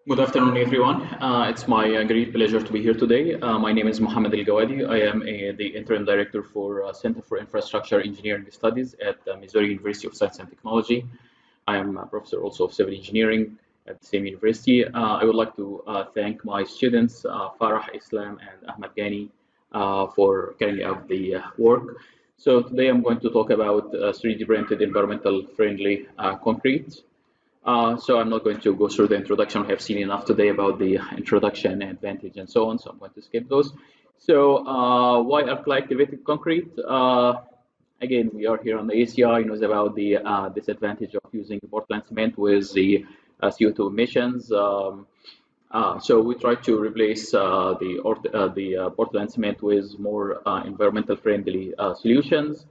Good afternoon, everyone. It's my great pleasure to be here today. My name is Mohamed ElGawady. I am the interim director for Center for Infrastructure Engineering Studies at Missouri University of Science and Technology. I am a professor also of civil engineering at the same university. I would like to thank my students, Farah Islam and Ahmed Ghani, for carrying out the work. So today I'm going to talk about 3D printed environmental friendly concrete. So I'm not going to go through the introduction. We have seen enough today about the introduction, advantage, and so on. So I'm going to skip those. So why alkali-activated concrete? Again, we are here on the ACI. Knows about the disadvantage of using Portland cement with the CO2 emissions. So we try to replace the Portland cement with more environmental friendly solutions.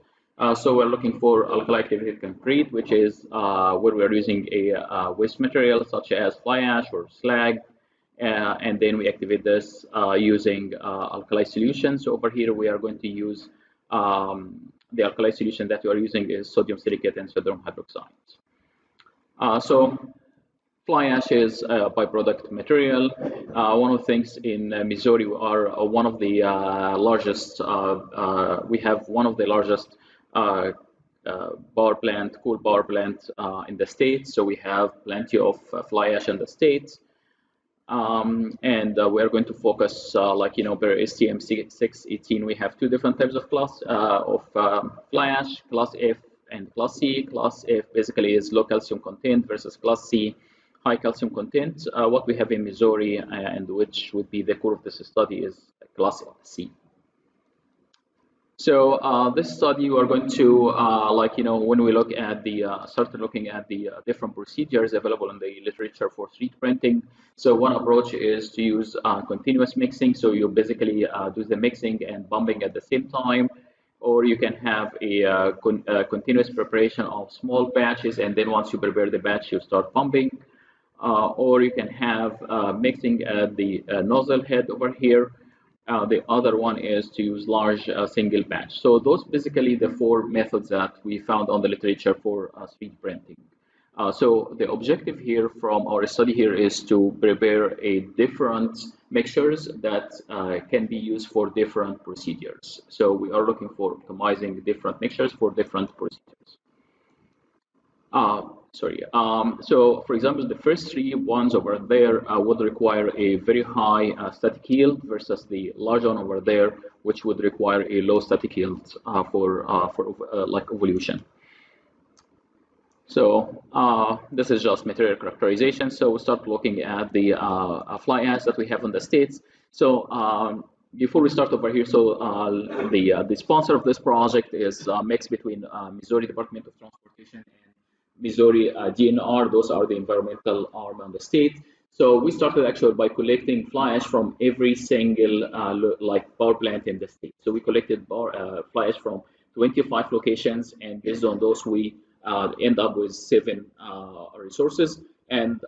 So we're looking for alkali-activated concrete, which is where we're using a waste material such as fly ash or slag, and then we activate this using alkali solutions. So over here, we are going to use the alkali solution that we are using is sodium silicate and sodium hydroxide. So fly ash is a byproduct material. One of the things in Missouri, we are one of the largest. We have one of the largest coal power plant in the state. So we have plenty of fly ash in the state. And we are going to focus, per STM 618, we have two different types of class of fly ash, class F and class C. Class F basically is low calcium content versus class C, high calcium content. What we have in Missouri and which would be the core of this study is class C. So this study, we're going to, when we look at started looking at the different procedures available in the literature for 3D printing. So one approach is to use continuous mixing. So you basically do the mixing and bumping at the same time, or you can have a continuous preparation of small batches, and then once you prepare the batch, you start pumping. Or you can have mixing at the nozzle head over here. The other one is to use large single batch. So those basically the four methods that we found on the literature for 3D printing. So the objective here from our study here is to prepare a different mixtures that can be used for different procedures. So we are looking for optimizing different mixtures for different procedures. So for example, the first three ones over there would require a very high static yield versus the large one over there, which would require a low static yield for evolution. So this is just material characterization. So we start looking at the fly ash that we have in the States. So before we start over here, so the sponsor of this project is a mix between Missouri Department of Transportation and Missouri DNR. Those are the environmental arm of the state. So we started actually by collecting fly ash from every single power plant in the state. So we collected fly ash from 25 locations, and based on those, we end up with 7 resources. And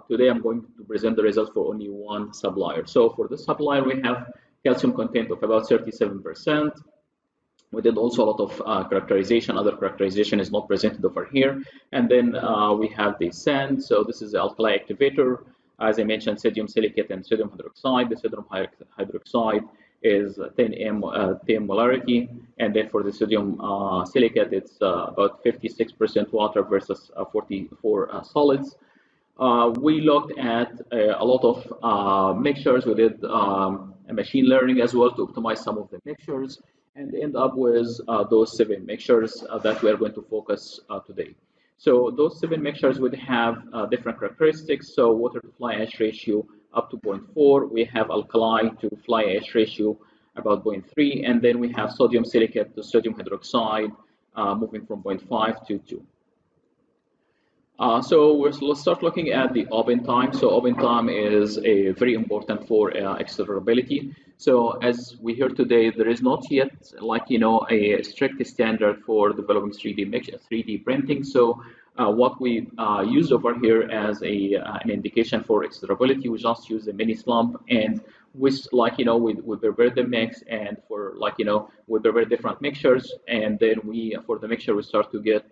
today I'm going to present the results for only one supplier. So for this supplier, we have calcium content of about 37%. We did also a lot of characterization. Other characterization is not presented over here. And then we have the sand. So this is the alkali activator. As I mentioned, sodium silicate and sodium hydroxide. The sodium hydroxide is 10 molarity. And then for the sodium silicate, it's about 56% water versus 44 solids. We looked at a lot of mixtures. We did machine learning as well to optimize some of the mixtures, and end up with those 7 mixtures that we are going to focus today. So those 7 mixtures would have different characteristics. So water to fly ash ratio up to 0.4. We have alkali to fly ash ratio about 0.3. And then we have sodium silicate to sodium hydroxide moving from 0.5 to 2. So let's start looking at the open time. So open time is very important for extract. So as we hear today, there is not yet a strict standard for developing 3D printing. So what we use over here as an indication for extractability, we just use a mini slump, and with we prepare the mix, and for we prepare different mixtures, and then for the mixture we start to get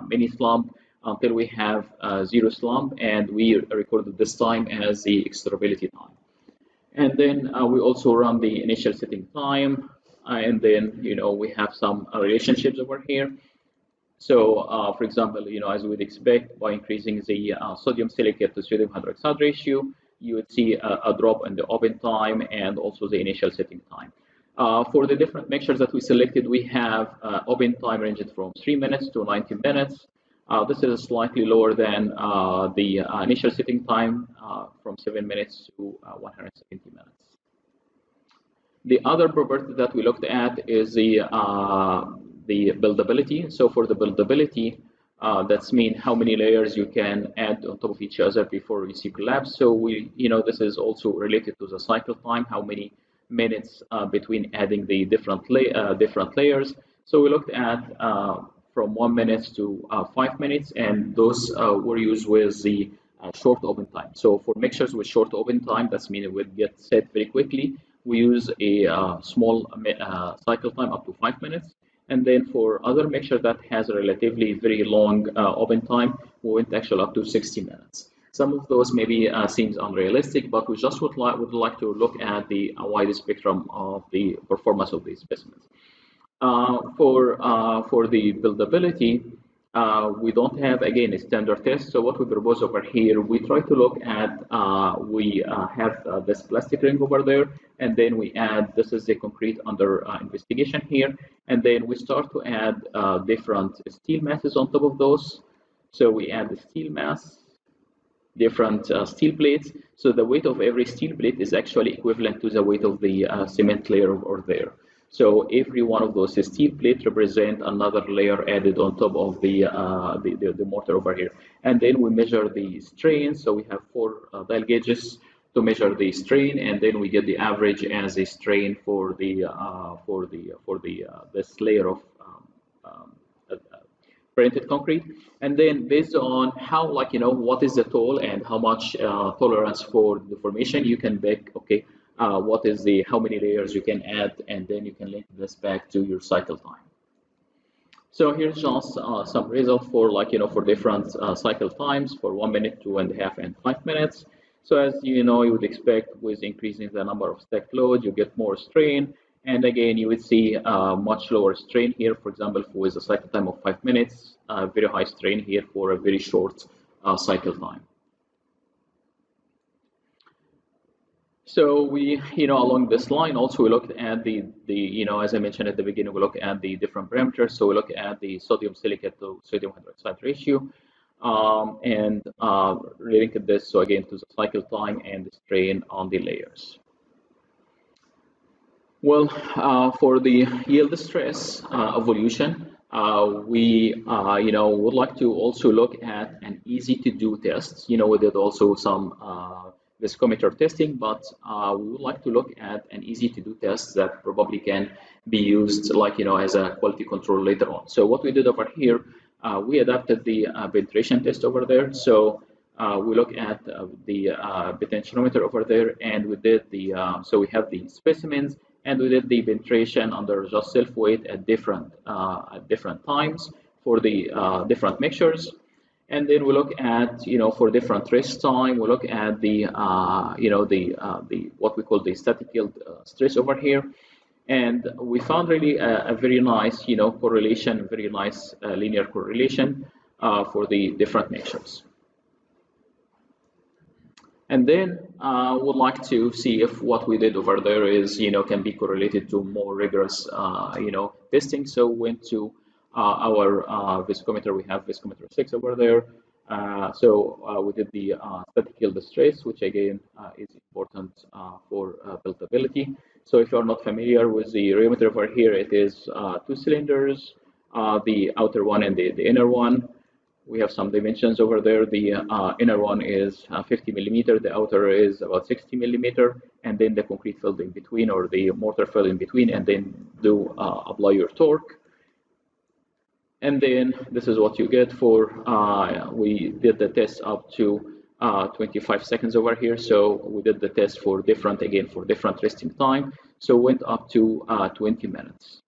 mini slump. until we have zero slump, and we recorded this time as the extract time. And then we also run the initial setting time, and then we have some relationships over here. So, for example, as we would expect, by increasing the sodium silicate to sodium hydroxide ratio, you would see a drop in the open time and also the initial setting time. For the different mixtures that we selected, we have open time ranging from 3 minutes to 90 minutes. This is slightly lower than the initial setting time from 7 minutes to 170 minutes. The other property that we looked at is the buildability. So for the buildability, that's mean how many layers you can add on top of each other before you see collapse. So this is also related to the cycle time, how many minutes between adding the different layers. So we looked at from 1 minute to 5 minutes, and those were used with the short open time. So for mixtures with short open time, that's mean it would get set very quickly. We use a small cycle time up to 5 minutes. And then for other mixture that has a relatively very long open time, we went actually up to 60 minutes. Some of those maybe seems unrealistic, but we just would like to look at the wide spectrum of the performance of these specimens. For the buildability, we don't have, again, a standard test. So what we propose over here, we try to look at, we have this plastic ring over there, and then we add, this is the concrete under investigation here, and then we start to add different steel masses on top of those. So we add the steel mass, different steel plates. So the weight of every steel plate is actually equivalent to the weight of the cement layer over there. So every one of those steel plates represent another layer added on top of the mortar over here. And then we measure the strain. So we have 4 dial gauges to measure the strain, and then we get the average as a strain for this layer of printed concrete. And then based on how, what is the toll and how much tolerance for deformation, you can pick, okay, what is how many layers you can add, and then you can link this back to your cycle time. So here's just some results for for different cycle times for 1 minute, 2.5, and 5 minutes. So as you would expect, with increasing the number of stacked loads, you get more strain. And again, you would see much lower strain here, for example, with a cycle time of 5 minutes, very high strain here for a very short cycle time. So we, along this line, also we looked at the as I mentioned at the beginning, we look at the different parameters. So we look at the sodium silicate to sodium hydroxide ratio, and related this, so again, to the cycle time and the strain on the layers. Well, for the yield stress evolution, we would like to also look at an easy to do test. We did also some viscometer testing, but we would like to look at an easy to do test that probably can be used as a quality control later on. So what we did over here, we adapted the penetration test over there. So we look at the potentiometer over there, and we did so we have the specimens, and we did the penetration under just self-weight at different times for the different mixtures. And then we look at, for different rest time, we look at the what we call the static yield stress over here. And we found really a very nice, correlation, very nice linear correlation for the different mixtures. And then would like to see if what we did over there is, can be correlated to more rigorous, testing. So we went to our viscometer. We have viscometer 6 over there. So we did the static yield stress, which again is important for buildability. So if you're not familiar with the rheometer over here, it is 2 cylinders, the outer one and the inner one. We have some dimensions over there. The inner one is 50 millimeter, the outer is about 60 millimeter, and then the concrete filled in between, or the mortar filled in between, and then do apply your torque. And then this is what you get for, we did the test up to 25 seconds over here. So we did the test for different resting time. So went up to 20 minutes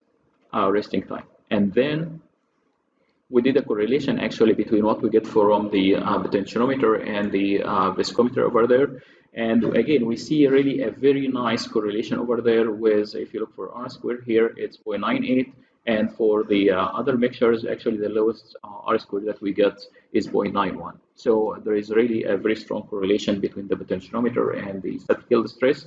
resting time. And then we did a correlation actually between what we get from the potentiometer and the viscometer over there. And again, we see really a very nice correlation over there with, if you look for R squared here, it's 0.98. And for the other mixtures, actually the lowest R squared that we get is 0.91. So there is really a very strong correlation between the potentiometer and the statistical stress.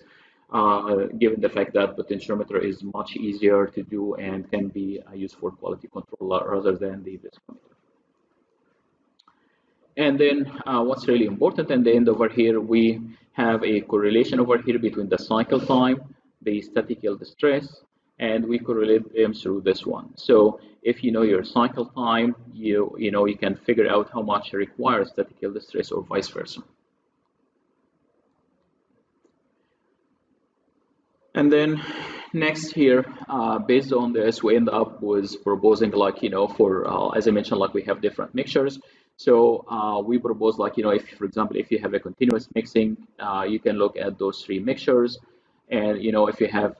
Given the fact that potentiometer is much easier to do and can be used for quality control rather than the viscometer. And then what's really important in the end over here, we have a correlation over here between the cycle time, the statistical stress, and we correlate them through this one. So if you know your cycle time, you can figure out how much requires statistical stress or vice versa. And then next here, based on this, we end up with proposing for, as I mentioned, we have different mixtures. So we propose if, for example, if you have a continuous mixing, you can look at those three mixtures. And, if you have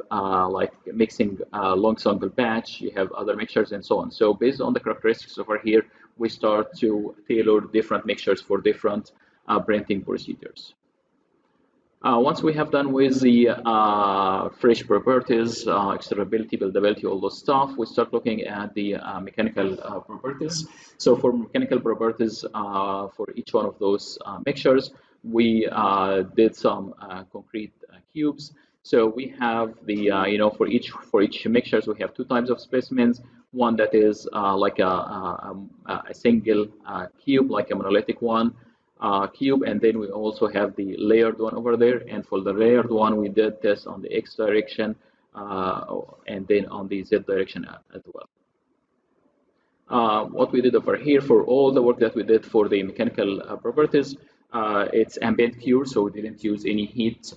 mixing long sample batch, you have other mixtures and so on. So based on the characteristics over here, we start to tailor different mixtures for different printing procedures. Once we have done with the fresh properties, extrudability, buildability, all those stuff, we start looking at the mechanical properties. So for mechanical properties, for each one of those mixtures, we did some concrete cubes. So we have the, for each mixtures, we have two types of specimens. One that is like a single cube, like a monolithic one. Cube, and then we also have the layered one over there. And for the layered one, we did test on the X direction and then on the Z direction as well. What we did over here for all the work that we did for the mechanical properties, it's ambient cure, so we didn't use any heat.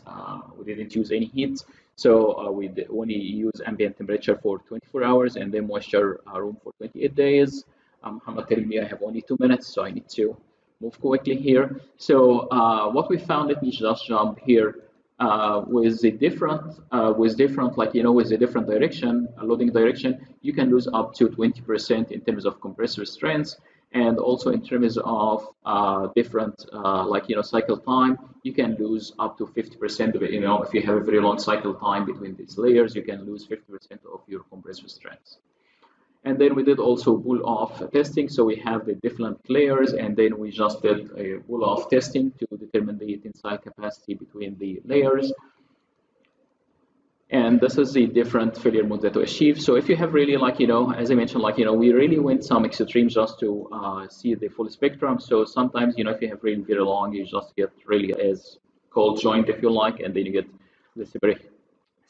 So we only use ambient temperature for 24 hours and then moisture room for 28 days. Mohamed telling me I have only 2 minutes, so I need to move quickly here. So what we found, let me just jump here, with the different direction, loading direction, you can lose up to 20% in terms of compressor strength, and also in terms of different cycle time, you can lose up to 50% of it. If you have a very long cycle time between these layers, you can lose 50% of your compressor strength. And then we did also pull-off testing. So we have the different layers, and then we just did a pull-off testing to determine the tensile capacity between the layers. And this is the different failure modes that we achieve. So if you have really, as I mentioned, we really went some extremes just to see the full spectrum. So sometimes, if you have really very long, you just get really as cold joint, if you like, and then you get the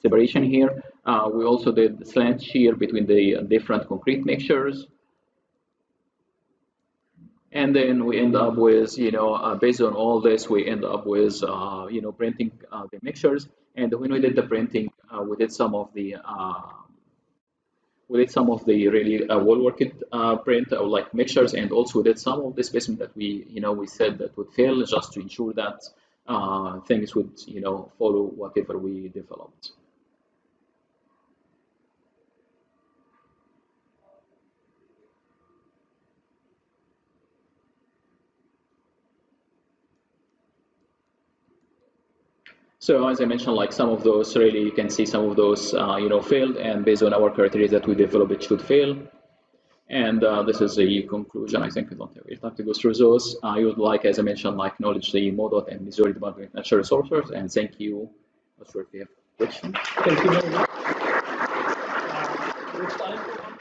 separation here. We also did slant shear between the different concrete mixtures. And then we end up with, based on all this, we end up with, printing the mixtures. And when we did the printing, we did some of the really well-worked print like mixtures, and also we did some of the specimen that we said that would fail, just to ensure that things would follow whatever we developed. So as I mentioned, some of those really, you can see some of those, failed, and based on our criteria that we develop, it should fail. And this is the conclusion. I think we don't have time to go through those. I would like, as I mentioned, acknowledge the MoDOT and Missouri Department of Natural Resources, and thank you. Not sure if you have questions. Thank you very much. There's time for one